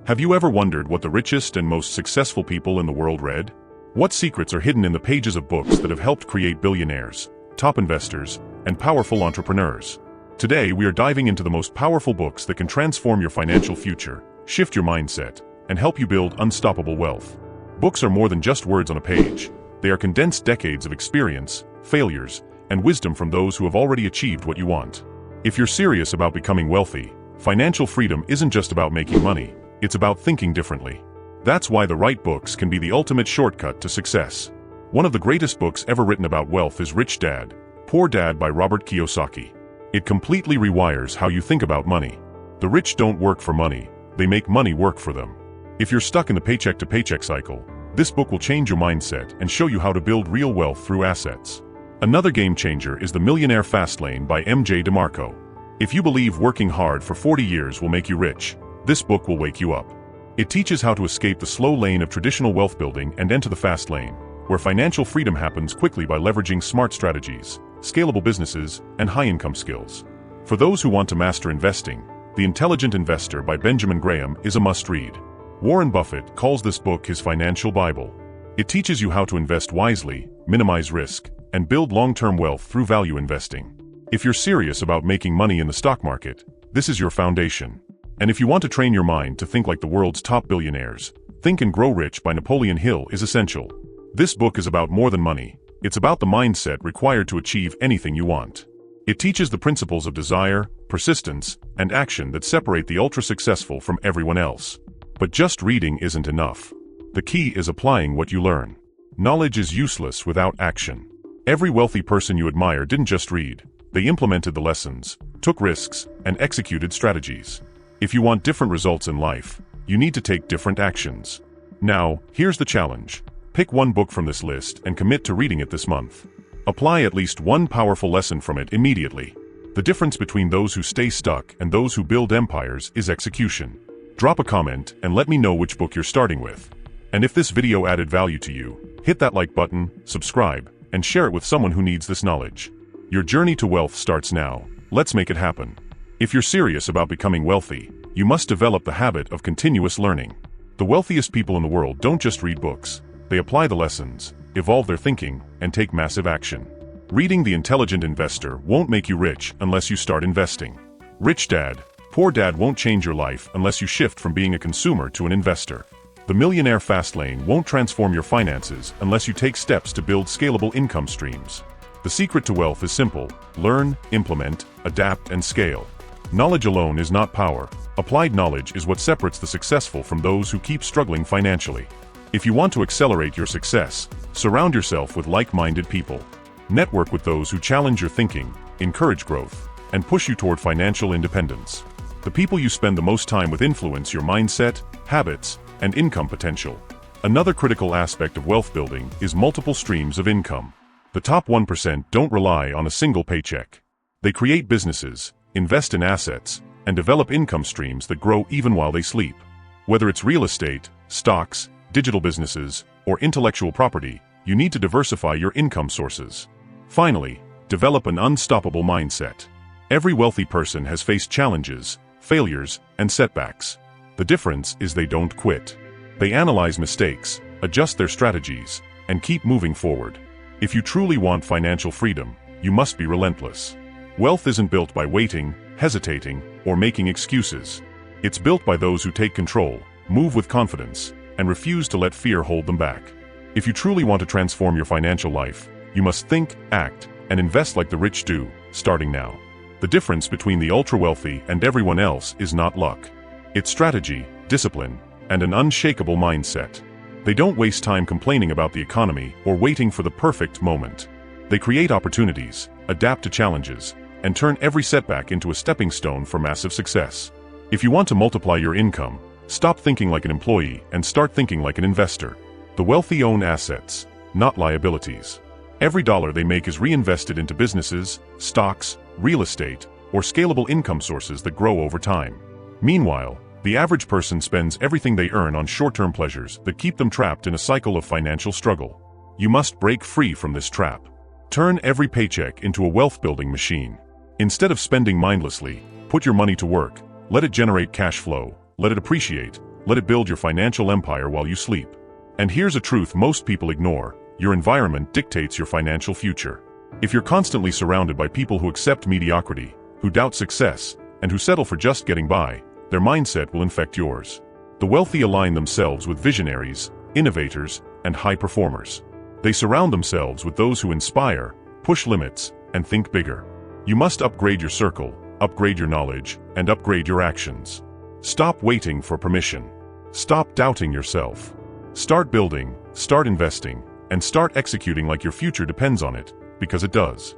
Have you ever wondered what the richest and most successful people in the world read? What secrets are hidden in the pages of books that have helped create billionaires, top investors, and powerful entrepreneurs? Today, we are diving into the most powerful books that can transform your financial future, shift your mindset, and help you build unstoppable wealth. Books are more than just words on a page. They are condensed decades of experience, failures, and wisdom from those who have already achieved what you want. If you're serious about becoming wealthy, financial freedom isn't just about making money, it's about thinking differently. That's why the right books can be the ultimate shortcut to success. One of the greatest books ever written about wealth is Rich Dad, Poor Dad by Robert Kiyosaki. It completely rewires how you think about money. The rich don't work for money, they make money work for them. If you're stuck in the paycheck-to-paycheck cycle, this book will change your mindset and show you how to build real wealth through assets. Another game changer is The Millionaire Fast Lane by M.J. DeMarco. If you believe working hard for 40 years will make you rich, this book will wake you up. It teaches how to escape the slow lane of traditional wealth building and enter the fast lane, where financial freedom happens quickly by leveraging smart strategies, scalable businesses, and high-income skills. For those who want to master investing, The Intelligent Investor by Benjamin Graham is a must-read. Warren Buffett calls this book his financial Bible. It teaches you how to invest wisely, minimize risk, and build long-term wealth through value investing. If you're serious about making money in the stock market, this is your foundation. And if you want to train your mind to think like the world's top billionaires, Think and Grow Rich by Napoleon Hill is essential. This book is about more than money. It's about the mindset required to achieve anything you want. It teaches the principles of desire, persistence, and action that separate the ultra-successful from everyone else. But just reading isn't enough. The key is applying what you learn. Knowledge is useless without action. Every wealthy person you admire didn't just read. They implemented the lessons, took risks, and executed strategies. If you want different results in life, you need to take different actions. Now, here's the challenge. Pick one book from this list and commit to reading it this month. Apply at least one powerful lesson from it immediately. The difference between those who stay stuck and those who build empires is execution. Drop a comment and let me know which book you're starting with. And if this video added value to you, hit that like button, subscribe, and share it with someone who needs this knowledge. Your journey to wealth starts now. Let's make it happen. If you're serious about becoming wealthy, you must develop the habit of continuous learning. The wealthiest people in the world don't just read books. They apply the lessons, evolve their thinking, and take massive action. Reading The Intelligent Investor won't make you rich unless you start investing. Rich Dad, Poor Dad won't change your life unless you shift from being a consumer to an investor. The Millionaire Fast Lane won't transform your finances unless you take steps to build scalable income streams. The secret to wealth is simple: learn, implement, adapt, and scale. Knowledge alone is not power. Applied knowledge is what separates the successful from those who keep struggling financially. If you want to accelerate your success, surround yourself with like-minded people. Network with those who challenge your thinking, encourage growth, and push you toward financial independence. The people you spend the most time with influence your mindset, habits, and income potential. Another critical aspect of wealth building is multiple streams of income. The top 1% don't rely on a single paycheck. They create businesses, invest in assets, and develop income streams that grow even while they sleep. Whether it's real estate, stocks, digital businesses, or intellectual property, you need to diversify your income sources. Finally, develop an unstoppable mindset. Every wealthy person has faced challenges, failures, and setbacks. The difference is they don't quit. They analyze mistakes, adjust their strategies, and keep moving forward. If you truly want financial freedom, you must be relentless. Wealth isn't built by waiting, hesitating, or making excuses. It's built by those who take control, move with confidence, and refuse to let fear hold them back. If you truly want to transform your financial life, you must think, act, and invest like the rich do, starting now. The difference between the ultra-wealthy and everyone else is not luck. It's strategy, discipline, and an unshakable mindset. They don't waste time complaining about the economy or waiting for the perfect moment. They create opportunities, adapt to challenges, and turn every setback into a stepping stone for massive success. If you want to multiply your income, stop thinking like an employee and start thinking like an investor. The wealthy own assets, not liabilities. Every dollar they make is reinvested into businesses, stocks, real estate, or scalable income sources that grow over time. Meanwhile, the average person spends everything they earn on short-term pleasures that keep them trapped in a cycle of financial struggle. You must break free from this trap. Turn every paycheck into a wealth-building machine. Instead of spending mindlessly, put your money to work, let it generate cash flow, let it appreciate, let it build your financial empire while you sleep. And here's a truth most people ignore: your environment dictates your financial future. If you're constantly surrounded by people who accept mediocrity, who doubt success, and who settle for just getting by, their mindset will infect yours. The wealthy align themselves with visionaries, innovators, and high performers. They surround themselves with those who inspire, push limits, and think bigger. You must upgrade your circle, upgrade your knowledge, and upgrade your actions. Stop waiting for permission. Stop doubting yourself. Start building, start investing, and start executing like your future depends on it, because it does.